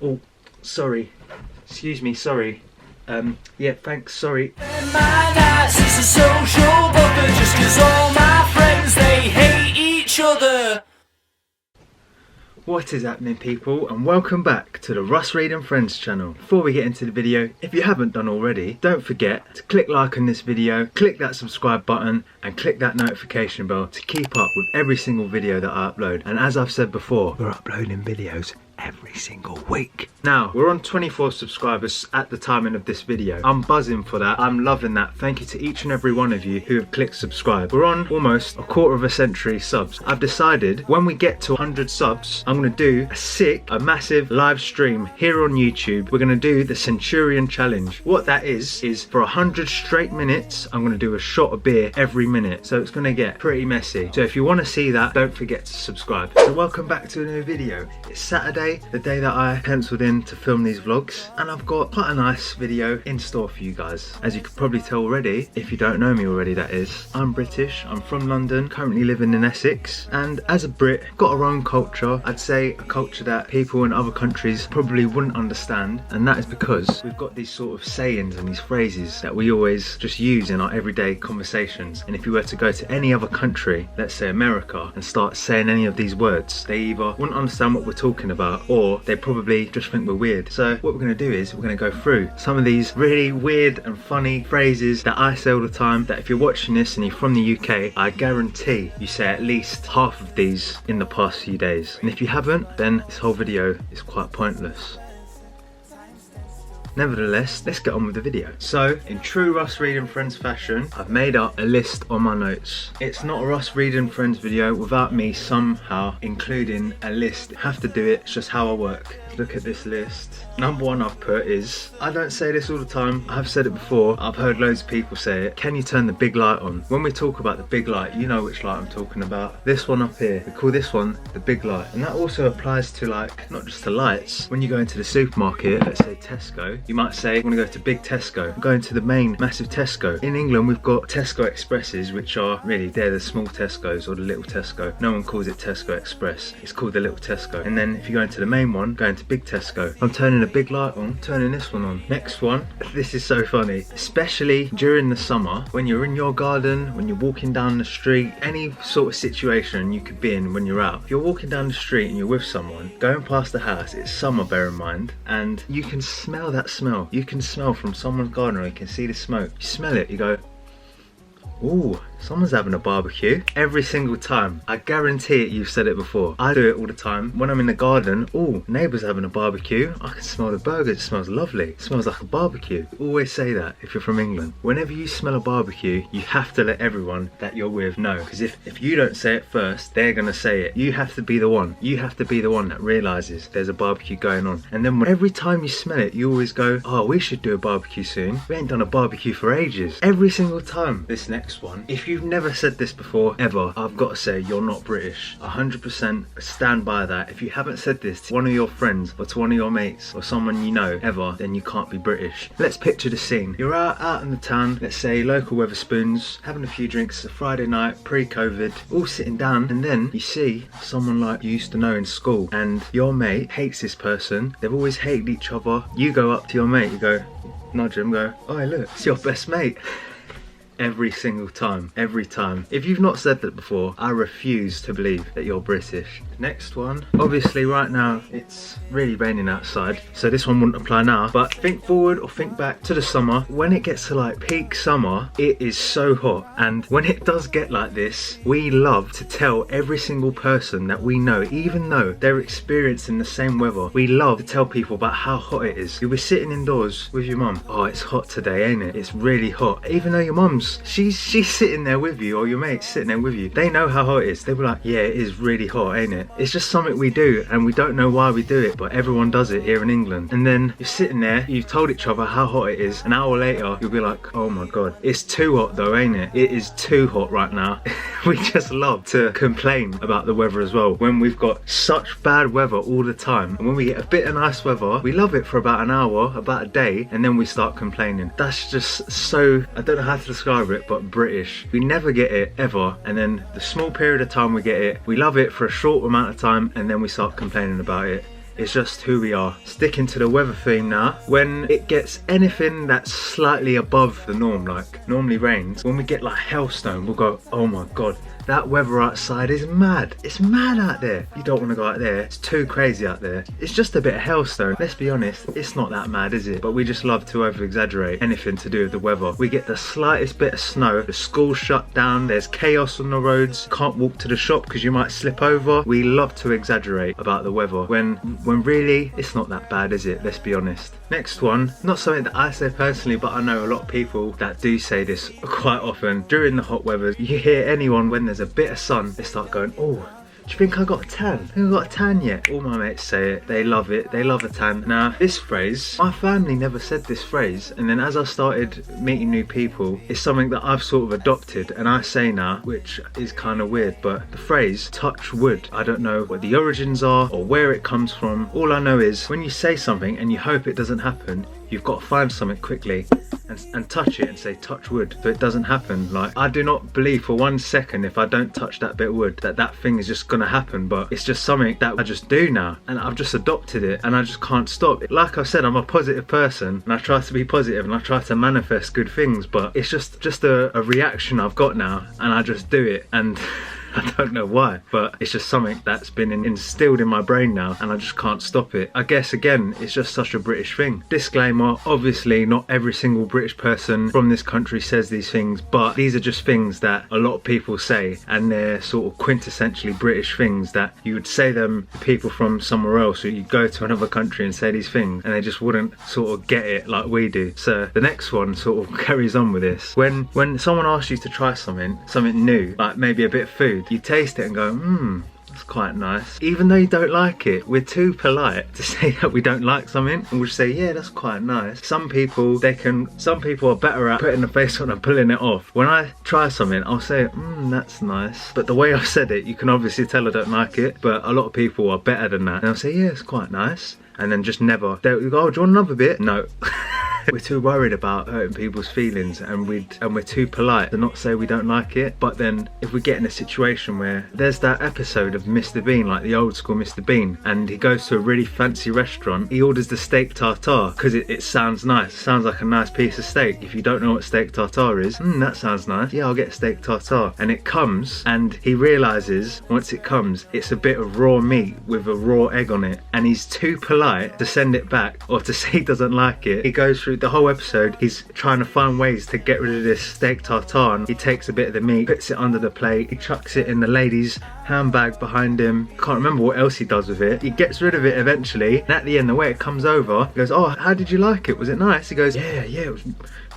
Oh, sorry. Excuse me, sorry. Yeah, thanks, sorry. My nights is a social buffer just 'cause all my friends, they hate each other. What is happening, people, and welcome back to the Russ Read and Friends channel. Before we get into the video, if you haven't done already, don't forget to click like on this video, click that subscribe button and click that notification bell to keep up with every single video that I upload. And as I've said before, we're uploading videos every single week. Now, we're on 24 subscribers at the timing of this video. I'm buzzing for that. I'm loving that. Thank you to each and every one of you who have clicked subscribe. We're on almost a quarter of a century subs. I've decided when we get to 100 subs, I'm going to do a massive live stream here on YouTube. We're going to do the Centurion Challenge. What that is for 100 straight minutes, I'm going to do a shot of beer every minute. So it's going to get pretty messy. So if you want to see that, don't forget to subscribe. So welcome back to a new video. It's Saturday, the day that I penciled in to film these vlogs, and I've got quite a nice video in store for you guys. As you could probably tell already, if you don't know me already that is, I'm British, I'm from London, currently living in Essex, and as a Brit, got our own culture. I'd say a culture that people in other countries probably wouldn't understand, and that is because we've got these sort of sayings and these phrases that we always just use in our everyday conversations. And if you were to go to any other country, let's say America, and start saying any of these words, they either wouldn't understand what we're talking about, or they probably just think we're weird. So what we're going to do is we're going to go through some of these really weird and funny phrases that I say all the time, that if you're watching this and you're from the UK, I guarantee you say at least half of these in the past few days. And if you haven't, then this whole video is quite pointless. Nevertheless, let's get on with the video. So, in true Russ Read and Friends fashion, I've made up a list on my notes. It's not a Russ Read and Friends video without me somehow including a list. I have to do it, it's just how I work. Look at this list. Number one I've put is, I don't say this all the time, I've said it before, I've heard loads of people say it, can you turn the big light on? When we talk about the big light, you know which light I'm talking about. This one up here, we call this one the big light. And that also applies to, like, not just to lights. When you go into the supermarket, let's say Tesco, you might say, I want to go to big Tesco. I'm going to the main massive Tesco. In England, we've got Tesco Expresses, which are really, they're the small Tesco's or the little Tesco. No one calls it Tesco Express, it's called the little Tesco. And then if you go into the main one, going to big Tesco. I'm turning a big light on, turning this one on. Next one, this is so funny, especially during the summer, when you're in your garden, when you're walking down the street, any sort of situation you could be in when you're out. If you're walking down the street and you're with someone, going past the house, it's summer, bear in mind, and you can smell that smell. You can smell from someone's garden, or you can see the smoke. You smell it, you go, ooh, someone's having a barbecue. Every single time. I guarantee it, you've said it before. I do it all the time. When I'm in the garden, ooh, neighbour's having a barbecue. I can smell the burgers. It smells lovely. It smells like a barbecue. Always say that if you're from England. Whenever you smell a barbecue, you have to let everyone that you're with know. Because if you don't say it first, they're going to say it. You have to be the one. You have to be the one that realises there's a barbecue going on. And then every time you smell it, you always go, oh, we should do a barbecue soon. We ain't done a barbecue for ages. Every single time. This next one, if you've never said this before ever, I've got to say you're not British. 100% stand by that. If you haven't said this to one of your friends or to one of your mates or someone you know ever, then you can't be British. Let's picture the scene. You're out in the town, let's say local Weatherspoons, having a few drinks. It's a Friday night, pre-COVID, all sitting down, and then you see someone like you used to know in school, and your mate hates this person. They've always hated each other. You go up to your mate, you go, nudge him, go, oh hey, look, it's your best mate. Every single time, every time. If you've not said that before, I refuse to believe that you're British. Next one, obviously right now it's really raining outside, so this one wouldn't apply now, but think forward or think back to the summer. When it gets to like peak summer, it is so hot, and when it does get like this, we love to tell every single person that we know, even though they're experiencing the same weather, we love to tell people about how hot it is. You'll be sitting indoors with your mum, oh it's hot today, ain't it? It's really hot. Even though your mum's she's sitting there with you, or your mate's sitting there with you, they know how hot it is. They'll be like, yeah, it is really hot, ain't it? It's just something we do, and we don't know why we do it, but everyone does it here in England. And then you're sitting there, you've told each other how hot it is. An hour later, you'll be like, oh my god, it's too hot though, ain't it? It is too hot right now. We just love to complain about the weather as well, when we've got such bad weather all the time. And when we get a bit of nice weather, we love it for about an hour, about a day, and then we start complaining. That's just so, I don't know how to describe it, but British. We never get it ever, and then the small period of time we get it, we love it for a short amount of time, and then we start complaining about it. It's just who we are. Sticking to the weather theme now. When it gets anything that's slightly above the norm, like normally rains, when we get like hailstone, we'll go, oh my god, that weather outside is mad. It's mad out there. You don't want to go out there. It's too crazy out there. It's just a bit of hailstone. Let's be honest, it's not that mad, is it? But we just love to over-exaggerate anything to do with the weather. We get the slightest bit of snow, the school's shut down, there's chaos on the roads, can't walk to the shop because you might slip over. We love to exaggerate about the weather when really it's not that bad, is it? Let's be honest. Next one, not something that I say personally, but I know a lot of people that do say this quite often. During the hot weather, you hear anyone when there's a bit of sun, they start going, oh, do you think I got a tan? Have I got a tan yet? All my mates say it. They love it. They love a tan. Now, this phrase, my family never said this phrase. And then as I started meeting new people, it's something that I've sort of adopted. And I say now, which is kind of weird, but the phrase, touch wood. I don't know what the origins are or where it comes from. All I know is when you say something and you hope it doesn't happen, you've got to find something quickly and touch it and say touch wood so it doesn't happen. Like, I do not believe for 1 second if I don't touch that bit of wood that thing is just gonna happen, but it's just something that I just do now and I've just adopted it and I just can't stop. Like I said, I'm a positive person and I try to be positive and I try to manifest good things, but it's just a reaction I've got now and I just do it, and I don't know why, but it's just something that's been instilled in my brain now and I just can't stop it. I guess again, it's just such a British thing. Disclaimer, obviously not every single British person from this country says these things, but these are just things that a lot of people say and they're sort of quintessentially British things that you would say them to people from somewhere else, or you go to another country and say these things and they just wouldn't sort of get it like we do. So the next one sort of carries on with this. When someone asks you to try something new, like maybe a bit of food, you taste it and go, that's quite nice. Even though you don't like it, we're too polite to say that we don't like something and we'll say, yeah, that's quite nice. Some people are better at putting the face on and pulling it off. When I try something, I'll say, that's nice. But the way I've said it, you can obviously tell I don't like it, but a lot of people are better than that. And I'll say, yeah, it's quite nice. And then just never, they'll go, oh, do you want another bit? No. We're too worried about hurting people's feelings and we're too polite to not say we don't like it. But then if we get in a situation where there's that episode of Mr. Bean, like the old school Mr. Bean, and he goes to a really fancy restaurant, he orders the steak tartare because it sounds nice. It sounds like a nice piece of steak. If you don't know what steak tartare is, that sounds nice. Yeah, I'll get steak tartare. And it comes and he realizes once it comes, it's a bit of raw meat with a raw egg on it. And he's too polite to send it back or to say he doesn't like it. He goes through the whole episode, he's trying to find ways to get rid of this steak tartare, and he takes a bit of the meat, puts it under the plate, he chucks it in the lady's handbag behind him. Can't remember what else he does with it. He gets rid of it eventually, and at the end, the way it comes over, he goes, oh, how did you like it? Was it nice? He goes, yeah, it was.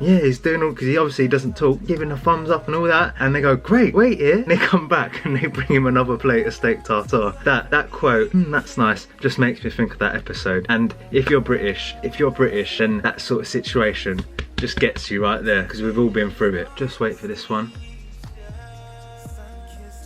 Yeah, he's doing all, because he obviously doesn't talk, giving a thumbs up and all that, and they go, great, wait here, and they come back and they bring him another plate of steak tartare. That quote, that's nice, just makes me think of that episode. And if you're British, then that sort of situation just gets you right there, because we've all been through it. Just wait for this one.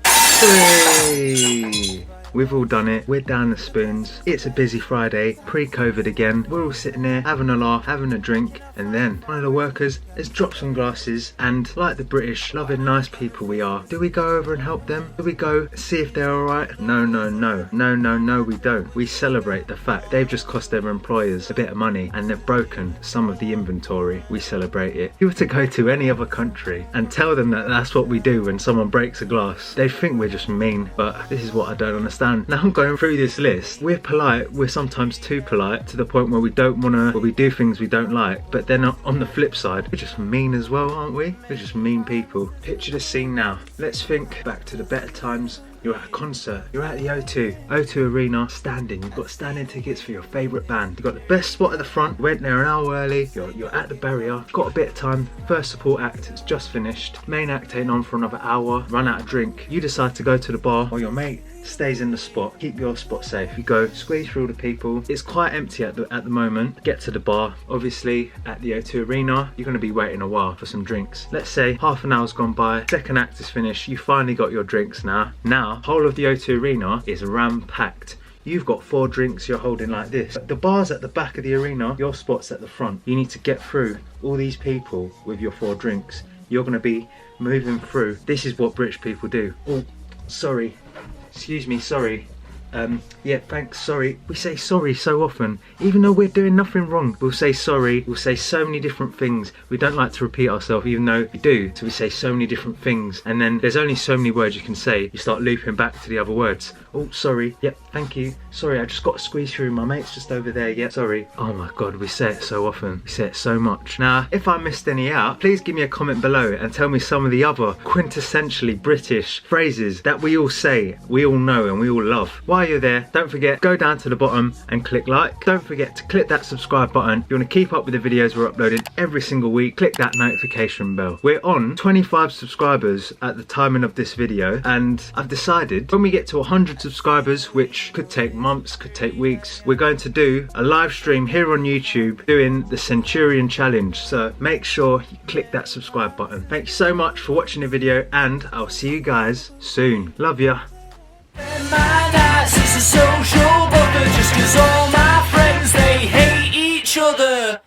Hooray! We've all done it. We're down the spoons. It's a busy Friday, pre-COVID again. We're all sitting there having a laugh, having a drink, and then one of the workers has dropped some glasses, and like the British loving nice people we are, do we go over and help them? Do we go see if they're alright? No, we don't. We celebrate the fact they've just cost their employers a bit of money and they've broken some of the inventory. We celebrate it. If you were to go to any other country and tell them that that's what we do when someone breaks a glass, they think we're just mean. But this is what I don't understand. Now I'm going through this list. We're polite, we're sometimes too polite to the point where we don't want to, or we do things we don't like, but then on the flip side, we're just mean as well, aren't we? We're just mean people. Picture the scene now. Let's think back to the better times. You're at a concert, you're at the O2 Arena, standing, you've got standing tickets for your favourite band. You've got the best spot at the front, went there an hour early, you're at the barrier, got a bit of time, first support act has just finished, main act ain't on for another hour, run out of drink, you decide to go to the bar, while your mate stays in the spot, keep your spot safe. You go, squeeze through all the people, it's quite empty at the moment, get to the bar, obviously at the O2 Arena, you're going to be waiting a while for some drinks. Let's say half an hour's gone by, second act is finished, you finally got your drinks now. Whole of the O2 Arena is ram-packed. You've got 4 drinks you're holding like this. The bar's at the back of the arena, your spot's at the front. You need to get through all these people with your 4 drinks. You're going to be moving through. This is what British people do. Oh, sorry. Excuse me, sorry. Yeah, thanks, sorry. We say sorry so often, even though we're doing nothing wrong. We'll say sorry, we'll say so many different things. We don't like to repeat ourselves, even though we do. So we say so many different things, and then there's only so many words you can say. You start looping back to the other words. Oh, sorry, yep, thank you. Sorry, I just got to squeeze through. My mate's just over there, yep, sorry. Oh my God, we say it so often. We say it so much. Now, if I missed any out, please give me a comment below and tell me some of the other quintessentially British phrases that we all say, we all know, and we all love. While you're there, don't forget, go down to the bottom and click like. Don't forget to click that subscribe button. If you want to keep up with the videos we're uploading every single week, click that notification bell. We're on 25 subscribers at the timing of this video, and I've decided when we get to 100 subscribers, which could take months, could take weeks, we're going to do a live stream here on YouTube doing the Centurion Challenge. So make sure you click that subscribe button. Thank you so much for watching the video, and I'll see you guys soon. Love ya. My nights is a social buffer just 'cause all my friends they hate each other.